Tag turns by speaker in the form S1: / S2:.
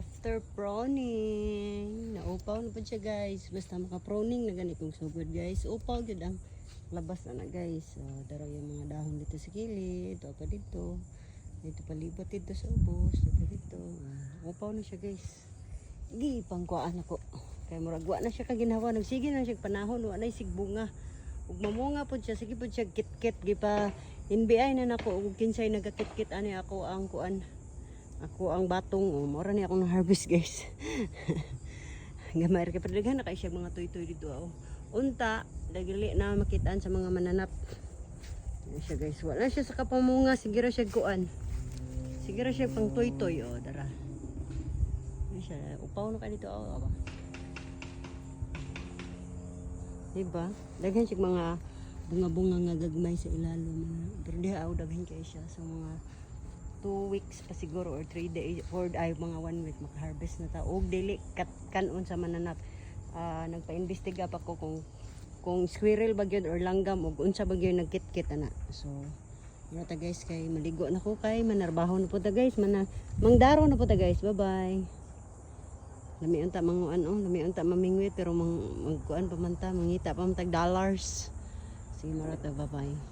S1: After pruning, naupaw na po siya guys. Basta maka-pruning na ganitong sugod guys. Upaw yun ang labas na guys. So, daro yung mga dahon dito sa kilid. Ito pa dito. Dito palibot dito sa ubos. Dito dito. Upaw na siya guys. Di pangkuaan ako. Kaya muragwa na siya kaginawa. Nagsige na siya panahon. Wala na sigbunga. Ug mamunga po siya. Sige po siya kit-kit. Gipa NBI na nako. Ug kinsay nagakit-kit. Ani ako ang kuan. Ako ang batong, mora niya akong harvest guys. Gamay ka padaghan na kay siya mga toy-toy dito. Unta, dagili na makitaan sa mga mananap. Yan siya guys. Wala siya sa kapamunga, sige ra siya kuan. Sige ra siya pang toy-toy dara. Yan siya, upaw na ka dito ba. Diba? Daghan siya mga bunga-bunga nga gagmay sa ilalo. Pero diha daghan kay siya sa mga 2 weeks pa siguro or 3 days or ay mga 1 week maka-harvest na ta og dili kanon sa mananap. Nagpa-imbestiga pa ko kung squirrel ba gyud or langgam og unsa ba gyud nagkit-kit ana. So yun ta guys, kay maligo na ko kay manarbaho na po ta guys, mangdaro na po ta guys. Bye bye. Lami unta manguan lami unta mamingwit pero magkuan pa man ta, mangita pa man tag dollars. Sige mara ta, bye bye.